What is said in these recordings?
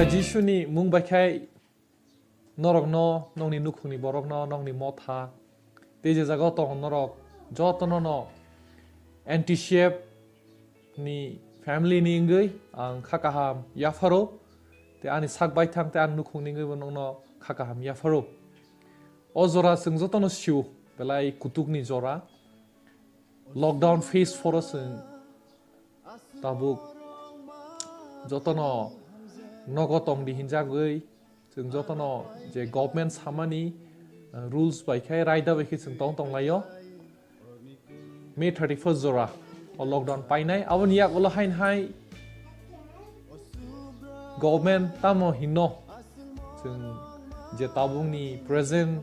Hambai Jishuni Mungbakai Norok no, Nongni Nukuni Borok no, Nongni Motha, Teja Zagoto Norok, Jotono no, Ntcf ni family ni ingui, ang Kakaham Yafaro, te ani Sakbai Tang te an Nukung Ningu no Kakaham Yafaro. Ozora Singzotono Shu, Belai Kutukni Zora, lockdown phase for us in Tabuk Jotono. Nogotong di hinjagui, sing jotono je government samani rules by kai raida by sing tong layo. May 31st zora or lockdown painai awon yak ola hain hai government tamo hino sing je tabung ni present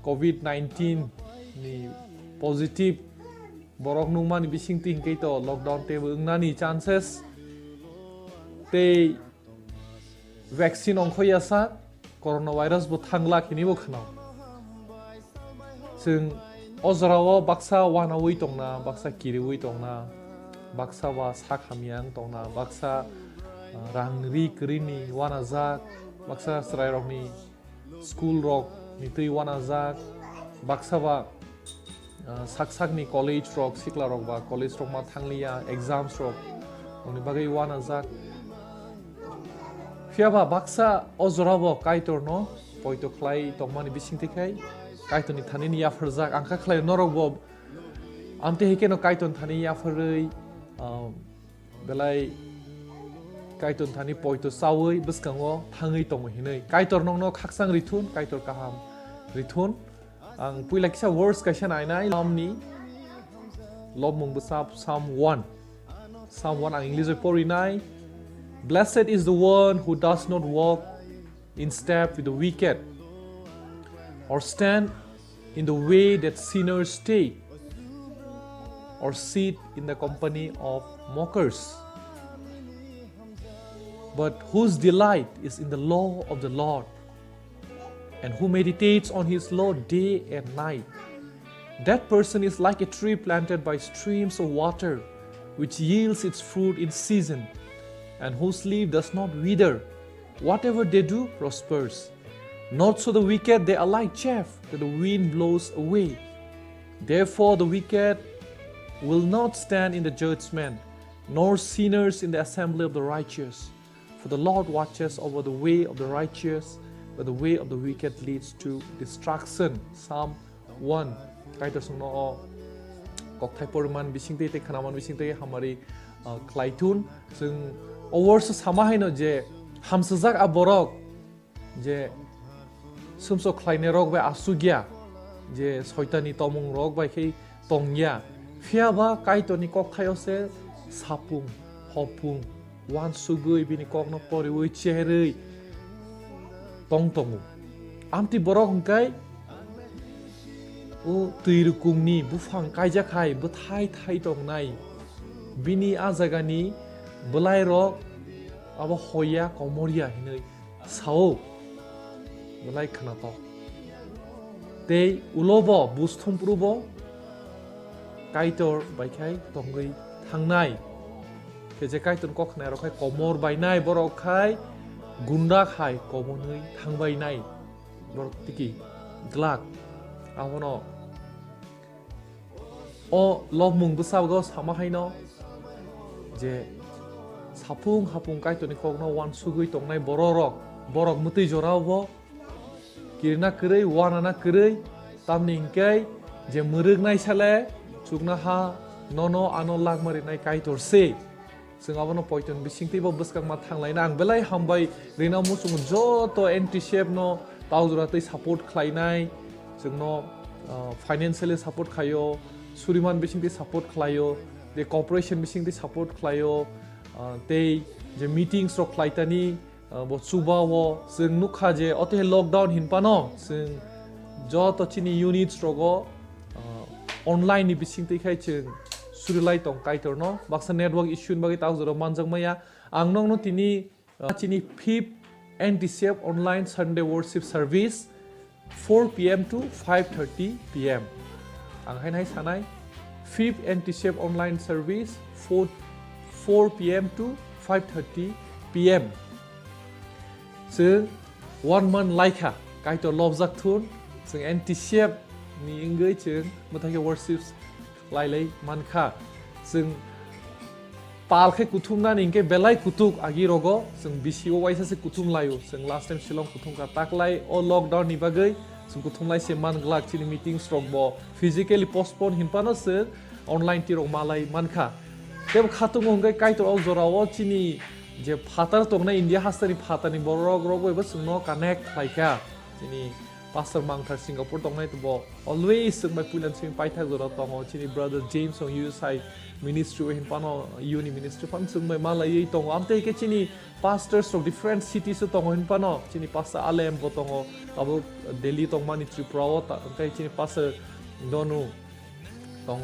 COVID-19 ni positive borok nungman bising ting kaito lockdown te nani chances te vaccine ongkhoya sa coronavirus bo thangla khini bo khnaw sing ozrawo baksa wana wi tongna baksa kiri wi tongna baksa wa sakhamiang tongna baksa rangri krini wana jak baksa srai rok ni school rok ni tui wana jak baksa wa sak ni college rok sikla rok ba college rok ma thanglia exams rok oni bagai wana jak Fiaba baksa ozorabo kaitor no poito khlai tongmani bising tikai kaito ni thani ni yaferjak angka khlai norok bo amte hike no kaiton thani yaferei belai kaiton thani poito sawei biskango thangei tongmo hinei kaitor nong no khaksang rithun kaitor kaham rithun ang puila kisa words kaisa nainai lamni lobmung besap Psalm 1 ang English porinai. Blessed is the one who does not walk in step with the wicked, or stand in the way that sinners take, or sit in the company of mockers, but whose delight is in the law of the Lord, and who meditates on his law day and night. That person is like a tree planted by streams of water, which yields its fruit in season, and whose leaf does not wither. Whatever they do prospers. Not so the wicked, they are like chaff that the wind blows away. Therefore the wicked will not stand in the judgment, nor sinners in the assembly of the righteous. For the Lord watches over the way of the righteous, but the way of the wicked leads to destruction. Psalm 1. Kaito sungno kok thai porman bisingte te khanaman bisingte hamari klaitun sung Awards sama haino je hamsajak aborok je sumso khlaine rok ba asugya je soitani tomung rok ba khei tongya fiaba kaitoni kok thayose sapung hopung wan sugui bini kok no pori wi cherei tongtongu amti borok hungkai o tuirukungni bufang kaija khai bu thai tongnai bini azagani Belai rok abo hoya komoria hinoi sao belai khanato te ulobo busthum prubo kaitor baikai tongai thangnai keje kaiton kokhnai rokai komor bainai borok khai gunda khai komonui thangbai nai borok tiki glak abono o lobmung busawgo sama haino je sapung hapung kaitoni kokno wan sugui tongnai borok muti jorao kirina kerei wanana kerei tamningkai je murugnai sale chukna ha nono ano lagmari nai kaitor se singabono poiton bisingti bo buskang ma thanglaina ang belai hambai rina musung joto Ntcf no taujura tei support khlainai jungno financially support khayo suriman bisingti support khlayo de corporation bisingti support khlayo te je meetings rok khlaitani bo chubawo sing nukha je ote lockdown hinpano sing joto chini units rogo online ni bisingti khai chung surilai tong kaitor no baksa network issue bagi taw joro manjang maya angnong no tini chini 5th Ntcf online Sunday worship service 4 p.m. to 5:30 p.m. ang hainai sanai 5th Ntcf online service 4 p.m. to 5:30 PM ซึ่ง one month ไลค่ะใกล้ตัวรอบจักทุนซึ่ง Ntcf นี่เองเกยจึงมาทำให้ worship ไล่เลยมันค่ะซึ่งปาลแค่กุทุมนั่นเองแค่เบลัยกุตุกอากิโรโกซึ่งบิชิโอไว้ซะสิกุทุมไล่อยู่ซึ่ง last time ชิลองกุทุมกับตักไล่โอ lockdown นี่บ้าเกยซึ่งกุทุมไล่เสียมันกลักที่ meeting stroke บ่ physically postpone หินปานซึ่ง online ที่โรงมาไล่มันค่ะเดี๋ยวข้าตุ้งงใกล้ตัวเอาจราว่าที่นี่เจ้าพัตตาตรงในอินเดียฮัสตานีพัตตานีบอรอกรอกไว้บัสนอ connect ไล่แค่ที่นี่ pastor มังทัดสิงคโปร์ตรงในตัวบ่ always ซึ่งไม่พูดเรื่องสิ่งไปทางจราตรงที่นี่ brother James ของ USA ministry เห็นปานอ uni ministry พันซึ่งไม่มาเลยตรงอันเตะแค่ที่นี่ pastors from different cities ตรงเห็นปานอที่นี่ pastor Alem ก็ตรงตับเดลีตรงมานี่ทริปเราแต่ที่นี่ pastor โดนูตรง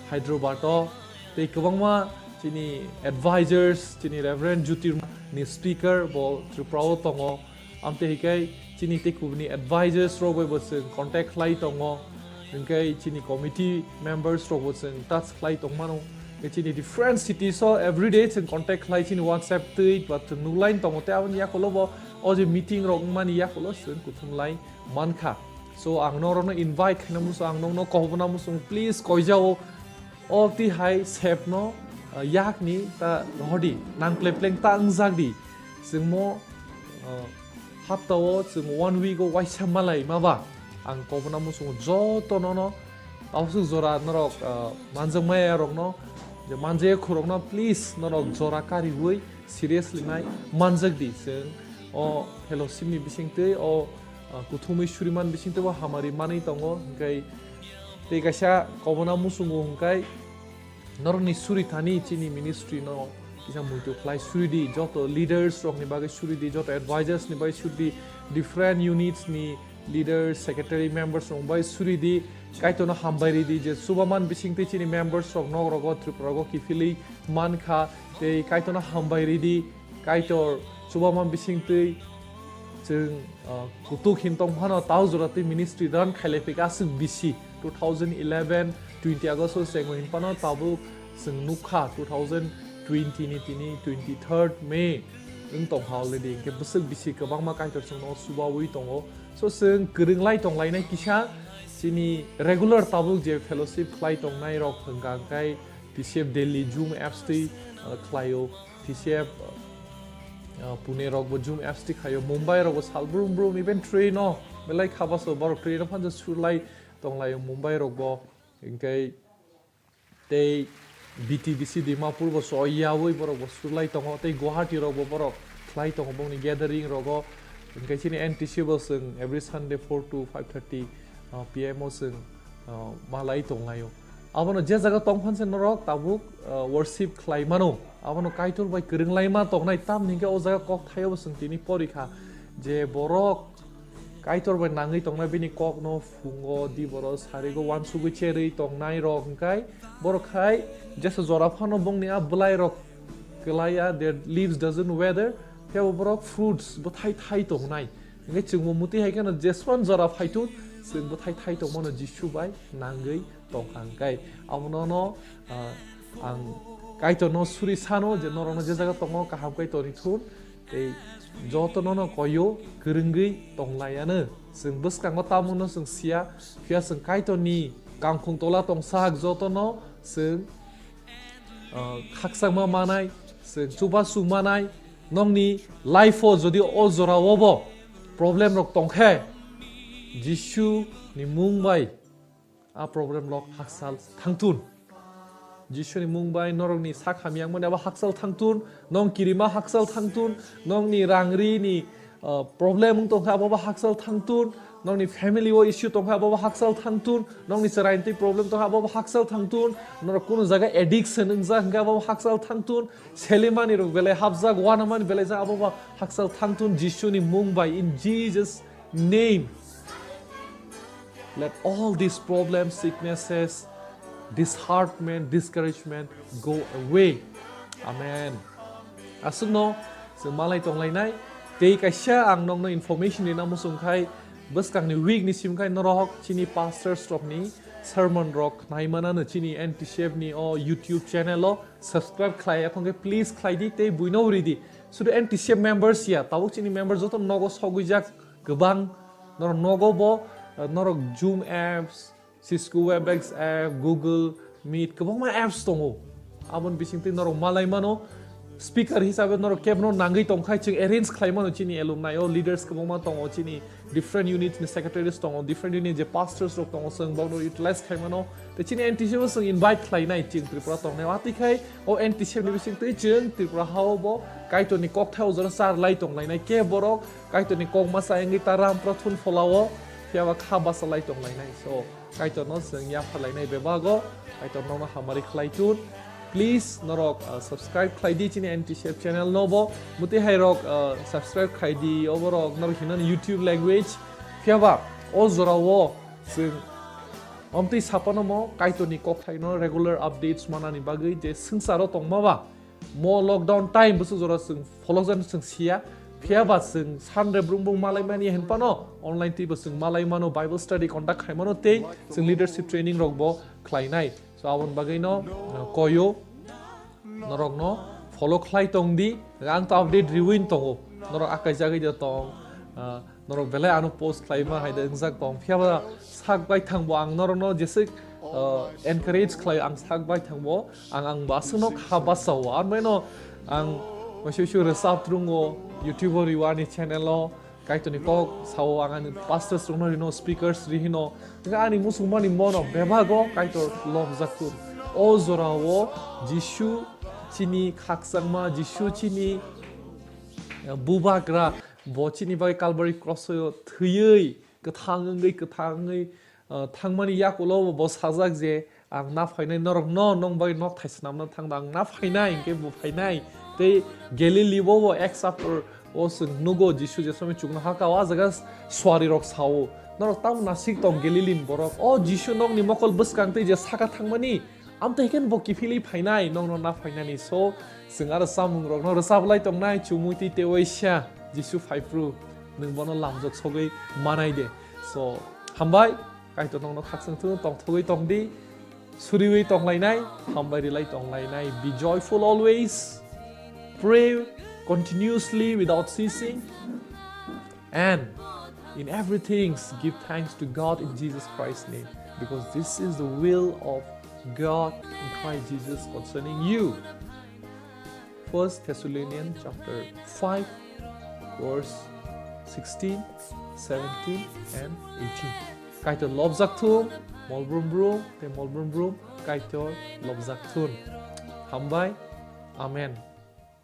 ไฮโดรบาร์โตแต่ก็บางว่าที่นี่ advisors ที่นี่ Reverend Jutir นี่ speaker บอกทริปเราตรงอันเตะแค่ที่นี่ที่คุณนี่ advisors เราไปบอกซึ่ง contact ไล่ตรงยังไงที่นี่ committee members เราบอกซึ่ง touch ไล่ตรงมาโน่ที่นี่ different cities so every day ซึ่ง contact ไล่ที่นี่ WhatsApp ตื่นว่าถึงนู่นไล่ตรงแต่วันนี้ก็รู้ว่าอ๋อจะ meeting เรามานี่ก็รู้ซึ่งกุทุมไล่มันค่ะ so อังโนเรา invite ให้น้ำมุสอังโนขอพน้ำมุส please คอยเจ้าออกที่ให้เซฟโน่ยากนี้แต่รอดีนั่งเพลงตั้งจากดีซึ่งโมฮับตัวซึ่ง one week ก็ไว้ช่ำมาเลยมาบ้าอังขอพน้ำมุสจอตัวโน่เอาซึ่งจราโน่มันจะไม่รอกโน่จะมันจะคุรอกโน่ please โน่จราการีไว้ seriously ไหมมันจะดีซึ่งอ๋อ hello ซิมีบิชิงเตอกุทุมิชุริมันบิชิงเตว่า हमारी मानी तंगो गई ते कैसा कबना मुसुंगो गई नरनी सुरी थानी चीनी मिनिस्ट्री नो किसा मुइतो फ्लाई सुरी दी जो तो लीडर्स रोक नि बागे सुरी दी जो तो एडवाइजर्स नि बागे शुड बी डिफरेंट यूनिट्स नि लीडर्स सेक्रेटरी मेंबर्स रोक बागे सुरी दी काइतो न हामबाई दी जे सुबामान बिसिंग ते चीनी मेंबर्स रोक नो रोगो त्रिपुरागो किफिली मान खा ते काइतो न हामबाई दी काइतो सुबामान बिसिंग ते जों कुतुक हिंतों फानो ताउ जराती मिनिस्ट्री दान खाइलेफिका सिं बिसि 2011 20 आगस्ट सेंगो हिंपानो ताबु जों नुखा 2020 नि तिनि 23rd मे जों तों हावलेदि के बसक बिसि गोबां मा काइटर जों सुबावै दङो सो जों गोरोंलाय दंलायनाय किसा सिनि रेगुलार ताबु जे फेलोशिप क्लाइ दंनाय रक हंगांगाय टिसेफ दिल्ली जूम एप्स ति क्लायो टिसेफ पुणे रक बो जूम एप्स ति खायो मुंबई रक साल ब्रुम ब्रुम इवेंट ट्रेन बेलाय खाबासो बर ट्रेन फान सुरलाय दंलायो मुंबई रक बो इंकै ते बीटीबीसी दिमापुर बो सयावै बर बो सुरलाय दङ ते गुवाहाटी रक बो बर क्लाइ दङ बोनि गैदरिंग रक इंकै सिनि एनटीसी बो जों एवरी संडे 4 to 5:30 PM जों मालाय दंलायो आबनो जे जागा तंफानसे नरक ताबुक वर्शिप क्लाइमानो आबनो काइटल बाय गोरोंलायमा तंनाय ताम निके ओ जागा कक थायो सोंतिनि परिखा जे बरक काइटल बाय नाङै तंनाय बिनि कक न फुंगो दि बर सारिगो वानसुगो चेरै तंनाय रक काय बरखाय जेस जरा फानो बंनि आ बलाय रक गलाया देयर लीव्स डजन्ट वेदर फेव बरक फ्रुट्स बथाय थाय तंनाय नगे जोंबो मुति हायखान जेसवन जरा फायतु जों बथाय थाय तंमोन जिसु बाय नाङै तंखांगाय आमनो आं काइतो न सुरि सानो जे नरनो जे जागा तंगो काहाम काइ तनि थुन ए जतनो न कयो गोरोंगै तंलायानो जों बसकांगो तामुनो जों सिया फिया जों काइतोनि गांखं तला तंसाक जतनो जों खाकसांमा मानाय जों सुबा सुमानाय नंनि लाइफो जदि अ जरावबो प्रब्लेम रक तंखे जिसु नि मुंबाय आ प्रब्लेम लक हाकसाल थांतुन जिसुनि मुंबाय नरगनि साखामियां मोनाबा हाकसाल थांतुन नं किरिमा हाकसाल थांतुन नंनि रांरिनि प्रब्लेम तंखाबा हाकसाल थांतुन नंनि फेमिली ओ इश्यू तंखाबा हाकसाल थांतुन नंनि सराइन्टि प्रब्लेम तंखाबा हाकसाल थांतुन नर कुनु जागा एडिक्शन जागाबा हाकसाल थांतुन सेलिमानि रग बेले हाबजाग वानामानि बेले जाबा हाकसाल थांतुन जिसुनि Mumbai in Jesus name Let all these problems, sicknesses, disheartenment, discouragement go away. Amen. Asungno, जों मालाय तंलायनाय ते कायसा आं नंनो information नि नाम सुंखाय बसकांनि week नि सिमखाय नरहक चिनि pastor stop नि sermon rock naimana na chini Ntcf ni o YouTube channel o subscribe khlai akhonge please khlai di te buino ridi sudu Ntcf members ya tabuk chini members joto nogo sogujak gobang norok nogo bo norok Zoom apps Cisco WebEx app Google Meet gobang ma apps tongo abon bisingti norok malai mano speaker hisabe norok kebno nangai tongkhai chung arrange khlai mano chini alumni o leaders gobang ma tongo chini different units ni secretaries tongo different units je pastors rok tongo sung bawno utilize khai mano te chini Ntcf sung invite khlai nai ching tripura tong ne wati khai o Ntcf ni bising te chung tripura hao bo kai to ni kok thau jor sar lai tong lai nai ke borok kai to ni kok masa engi taram prothun folawo fiawa khaba salai tong lai nai so kai to no sung ya phalai nai bebago kai to no hamari khlai tun please norok subscribe khlai di chini Ntcf channel no bo muti hai rok subscribe khlai di overok norok hinan YouTube language fiawa o zorawo sung omti sapano mo kai to ni kok thai no regular updates manani bagai je sungsaro tongma ba mo lockdown time busu zora sung follow sung sia fiawa sung sanre brungbung malai mani hen pano online ti busung malai mano Bible study conduct khai mano te sung leadership training rok bo khlai nai so abon bagai no koyo norok no follow khlai tong di ang ta update rewind tongo norok akai jagai ja tong norok belai anu post khlai ma haida ingzak tong fiawa sak bai thangbo ang norok no jese encourage khlai ang sak bai thangbo ang basunok habasaw an mai no ang mashu resap trungo YouTube riwani channel lo kai to ni kok saw ang pastors rungno rino speakers rihino nga ani musumani mono bebago kai to love zakun o zorawo Jishu chini khaksangma Jishu chini bubagra bo chini bai Calvary cross yo thuyei kathangai thangmani yakulo bo sajak je ang na phainai norok no nong bai nok thaisnam na thangdang na phainai ke bu phainai te Galilee bo X after o sung nugo Jishu je somi chukna haka wa jaga swari rok sawo norok tam nasik tong Galilee borok o Jishu nok ni mokol bus kangte je saka thangmani amta hiken bo kifili phainai nong no na phainani so singar samung rok no sablai tong nai chumuti te oisha Jishu phaipru nung bono lamjok sogai manai de so hambai kai to nong no khaksang thu tong thogoi tong di suriwi tong lai nai hambai ri lai tong lai nai be joyful always pray continuously without ceasing and in everything give thanks to God in Jesus Christ's name because this is the will of God in Christ Jesus concerning you. 1 Thessalonians chapter 5 verse 16, 17 and 18. Kaito lobzak thum molbrum brum kai to lobzak thun. Hambai. Amen.